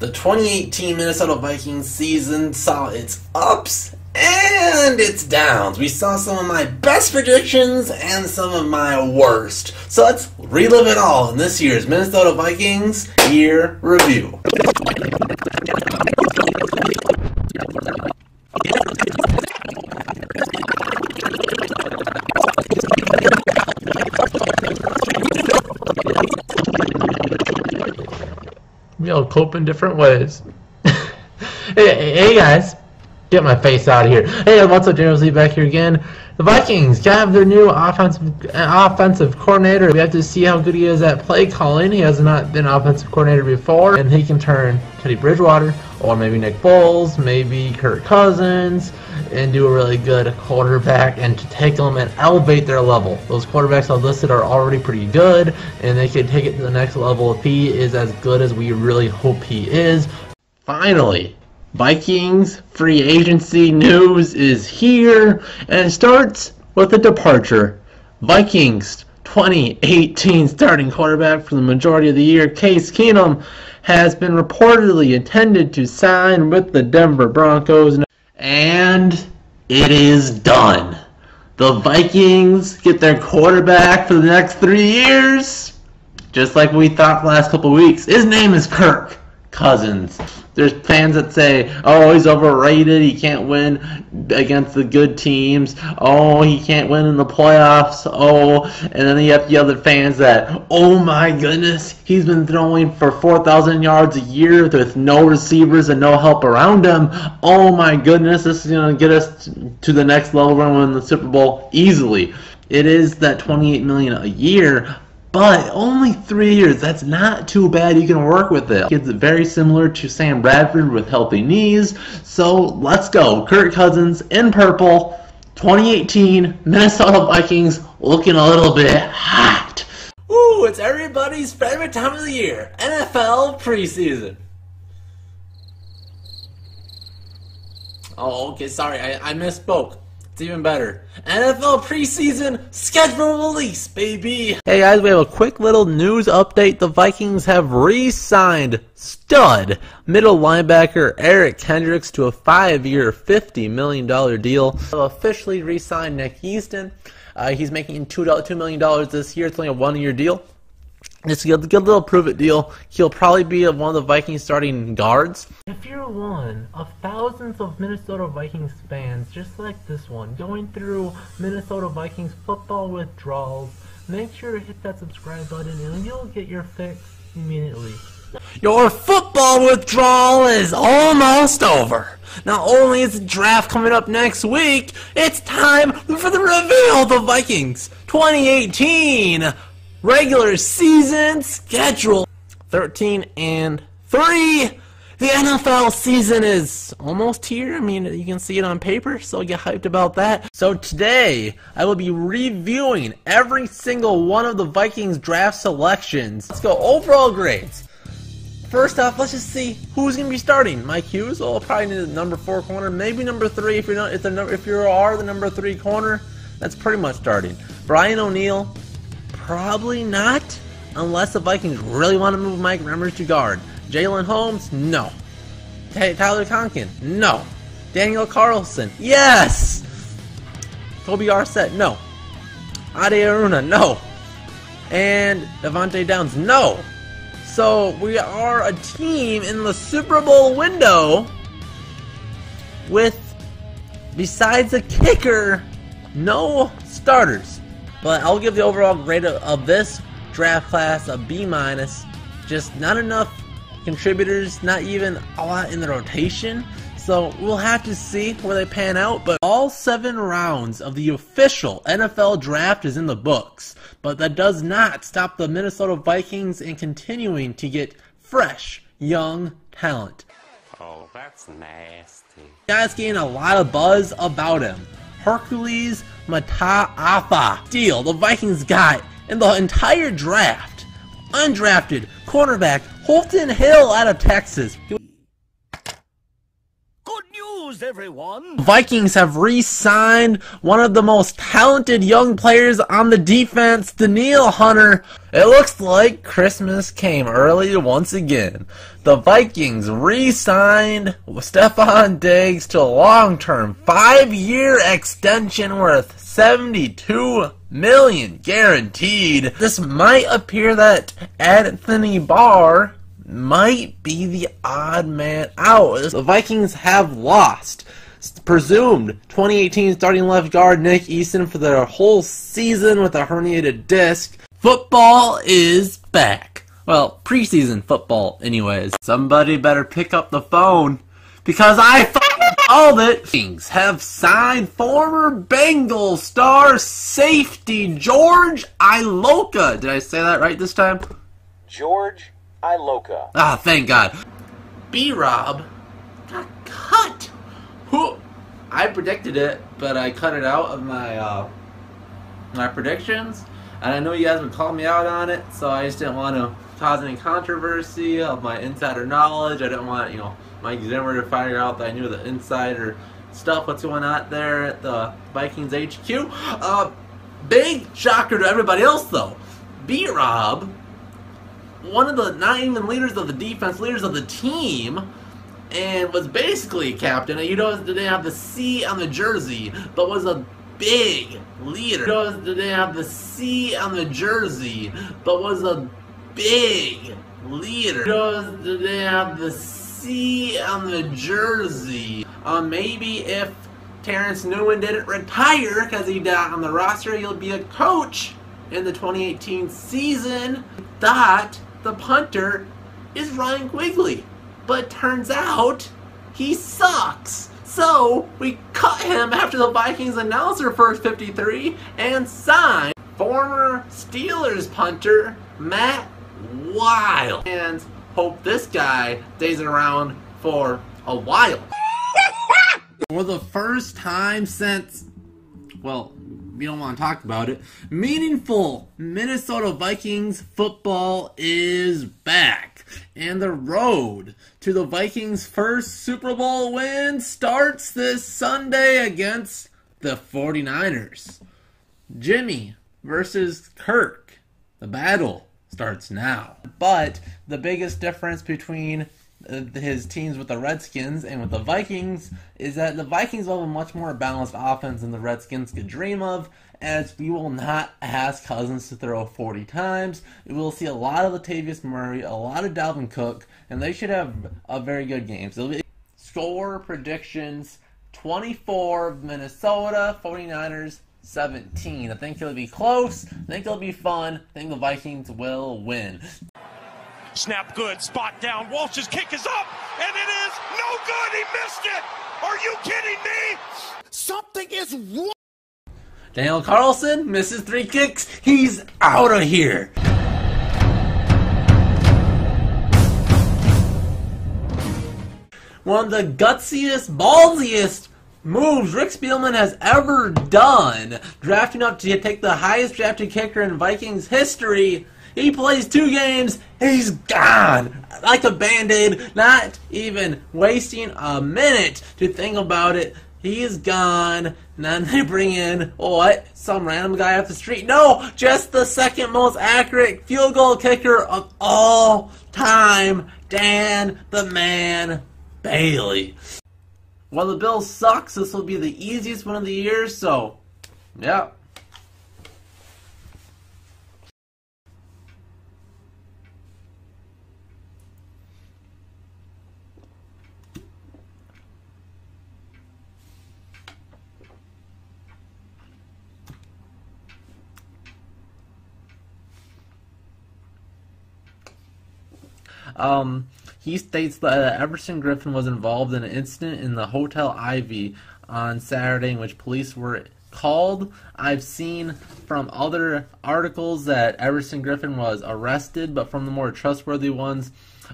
The 2018 Minnesota Vikings season saw its ups and its downs. We saw some of my best predictions and some of my worst. So let's relive it all in this year's Minnesota Vikings Year Review. We all cope in different ways. Hey guys, get my face out of here. Hey, what's up, General Z back here again. The Vikings have their new offensive coordinator. We have to see how good he is at play calling. He has not been offensive coordinator before, and he can turn Teddy Bridgewater, or maybe Nick Foles, maybe Kirk Cousins, and do a really good quarterback, and to take them and elevate their level. Those quarterbacks I've listed are already pretty good, and they could take it to the next level if he is as good as we really hope he is. Finally, Vikings free agency news is here, and it starts with a departure. Vikings 2018 starting quarterback for the majority of the year, Case Keenum, has been reportedly intended to sign with the Denver Broncos, and it is done. The Vikings get their quarterback for the next 3 years, just like we thought the last couple weeks. His name is Kirk Cousins. There's fans that say, oh, he's overrated, he can't win against the good teams, oh, he can't win in the playoffs, oh, and then you have the other fans that, oh my goodness, he's been throwing for 4,000 yards a year with no receivers and no help around him. Oh my goodness, this is going to get us to the next level. We're going to win the Super Bowl easily. It is that $28 million a year, but only 3 years. That's not too bad. You can work with it. It's very similar to Sam Bradford with healthy knees. So let's go. Kirk Cousins in purple. 2018 Minnesota Vikings looking a little bit hot. Ooh, it's everybody's favorite time of the year. NFL preseason. Oh, okay, sorry. I misspoke. It's even better. NFL preseason schedule release, baby! Hey guys, we have a quick little news update. The Vikings have re-signed stud middle linebacker Eric Kendricks to a 5-year, $50 million deal. They've officially re-signed Nick Easton. He's making $2 million this year. It's only a 1-year deal. It's a good little prove-it deal. He'll probably be one of the Vikings starting guards. If you're one of thousands of Minnesota Vikings fans, just like this one, going through Minnesota Vikings football withdrawals, make sure to hit that subscribe button and you'll get your fix immediately. Your football withdrawal is almost over. Not only is the draft coming up next week, it's time for the reveal of the Vikings 2018 regular season schedule. 13-3. The NFL season is almost here. I mean, you can see it on paper, so get hyped about that. So today, I will be reviewing every single one of the Vikings draft selections. Let's go overall grades. First off, let's just see who's going to be starting. Mike Hughes, well, probably need a number 4 corner, maybe number 3 if you're not. If you are the number 3 corner, that's pretty much starting. Brian O'Neill, probably not, unless the Vikings really want to move Mike Remmers to guard. Jalen Holmes, no. Tyler Conkin, no. Daniel Carlson, yes. Kobe Arcette, no. Ade Aruna, no. And Devontae Downs, no. So we are a team in the Super Bowl window with, besides the kicker, no starters. But I'll give the overall grade of this draft class a B-. Just not enough contributors, not even a lot in the rotation. So we'll have to see where they pan out. But all 7 rounds of the official NFL draft is in the books. But that does not stop the Minnesota Vikings in continuing to get fresh, young talent. Oh, that's nasty. Guys getting a lot of buzz about him. Hercules Mataafa steal the Vikings got in the entire draft. Undrafted cornerback Holton Hill out of Texas. Good news, everyone. Vikings have re-signed one of the most talented young players on the defense, Danielle Hunter. It looks like Christmas came early once again. The Vikings re-signed Stephon Diggs to a long-term 5-year extension worth $72 million guaranteed. This might appear that Anthony Barr might be the odd man out. The Vikings have lost presumed 2018 starting left guard Nick Easton for their whole season with a herniated disc. Football is back. Well, preseason football anyways. Somebody better pick up the phone because I fucking called it. Vikings have signed former Bengal star safety George Iloka. Did I say that right this time? George Iloka. Ah, thank God. B-Rob got cut. I predicted it, but I cut it out of my my predictions, and I know you guys would call me out on it, so I just didn't want to cause any controversy of my insider knowledge. I didn't want, Mike Zimmer to figure out that I knew the insider stuff, what's going on there at the Vikings HQ. Big shocker to everybody else, though. B-Rob, one of the not even leaders of the defense, leaders of the team, and was basically a captain. Didn't have the C on the jersey, but was a big leader. Didn't have the C on the jersey, but was a big leader. Didn't have the C on the jersey. Maybe if Terrence Newman didn't retire because he's not on the roster, he'll be a coach in the 2018 season. Thought the punter is Ryan Quigley. But turns out, he sucks. So, we cut him after the Vikings announced their first 53 and signed former Steelers punter Matt Wild. And hope this guy stays around for a while. For the first time since, well, we don't want to talk about it, meaningful Minnesota Vikings football is back. And the road to the Vikings' first Super Bowl win starts this Sunday against the 49ers. Jimmy versus Kirk. The battle starts now. But the biggest difference between his teams with the Redskins and with the Vikings is that the Vikings will have a much more balanced offense than the Redskins could dream of, as we will not ask Cousins to throw 40 times. We will see a lot of Latavius Murray, a lot of Dalvin Cook, and they should have a very good game. So score predictions: 24 Minnesota, 49ers 17. I think it'll be close. I think it'll be fun. I think the Vikings will win. Snap good, spot down, Walsh's kick is up, and it is no good, he missed it! Are you kidding me? Something is wrong! Daniel Carlson misses 3 kicks, he's out of here! One of the gutsiest, ballsiest moves Rick Spielman has ever done, drafting up to take the highest drafted kicker in Vikings history. He plays 2 games, he's gone! Like a Band-Aid, not even wasting a minute to think about it. He is gone, and then they bring in, what, some random guy off the street? No, just the second most accurate field goal kicker of all time, Dan the Man Bailey. Well, the Bills sucks. This will be the easiest one of the year, so, yeah. He states that Everson Griffin was involved in an incident in the Hotel Ivy on Saturday in which police were called. I've seen from other articles that Everson Griffin was arrested, but from the more trustworthy ones,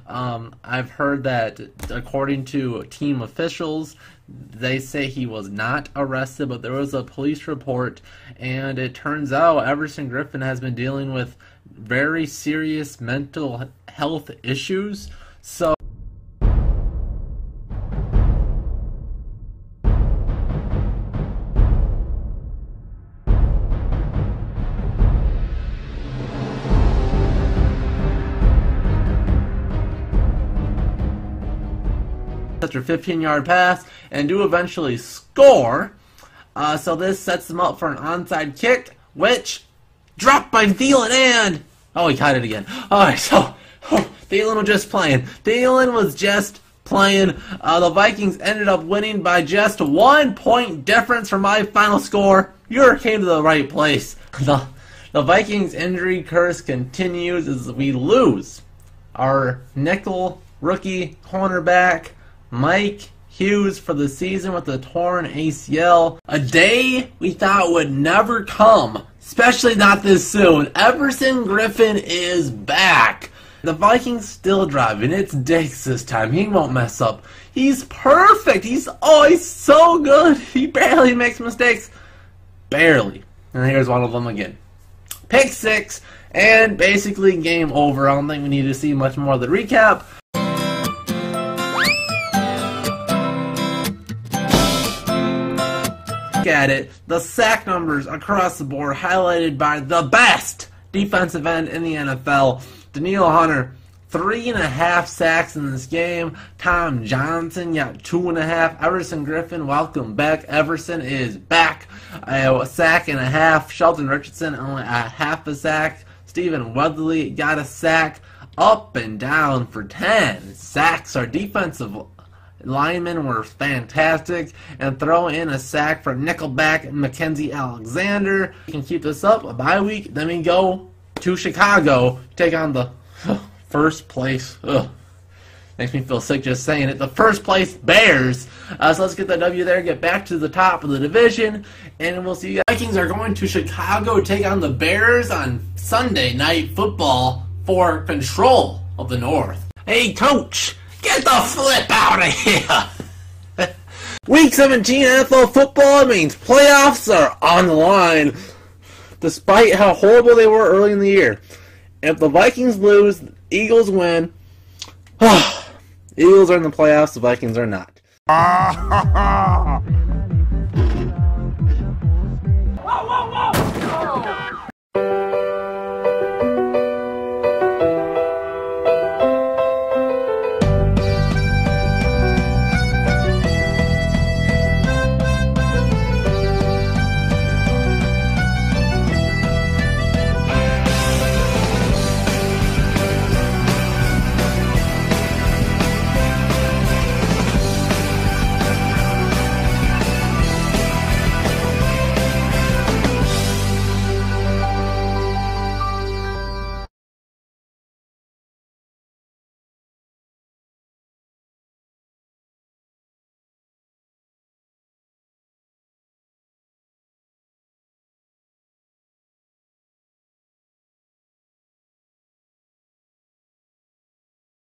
I've heard that according to team officials, they say he was not arrested, but there was a police report, and it turns out Everson Griffin has been dealing with very serious mental health issues. So after a 15-yard pass and do eventually score. So this sets them up for an onside kick, which dropped by Thielen and... Oh, he caught it again. Alright, so Thielen was just playing. The Vikings ended up winning by just 1 point difference from my final score. You came to the right place. The Vikings injury curse continues as we lose our nickel rookie cornerback, Mike Hughes, for the season with a torn ACL. A day we thought would never come, especially not this soon. Everson Griffin is back. The Vikings still driving. It's Diggs this time. He won't mess up. He's perfect. He's so good. He barely makes mistakes. Barely. And here's one of them again. Pick 6, and basically game over. I don't think we need to see much more of the recap. Look at it. The sack numbers across the board highlighted by the best defensive end in the NFL. Danielle Hunter, 3.5 sacks in this game. Tom Johnson got 2.5. Everson Griffin, welcome back. Everson is back. A sack and a half. Shelton Richardson, only a half a sack. Stephen Weatherly got a sack. Up and down for 10 sacks. Our defensive linemen were fantastic. And throw in a sack for nickelback Mackenzie Alexander. We can keep this up. A bye week. Then we go to Chicago, take on the first place. Makes me feel sick just saying it. The first place Bears. So let's get that W there, get back to the top of the division, and we'll see you guys. Vikings are going to Chicago, take on the Bears on Sunday Night Football for control of the North. Hey, coach, get the flip out of here. Week 17 NFL football means playoffs are on the line. Despite how horrible they were early in the year. If the Vikings lose, the Eagles win. Eagles are in the playoffs, the Vikings are not.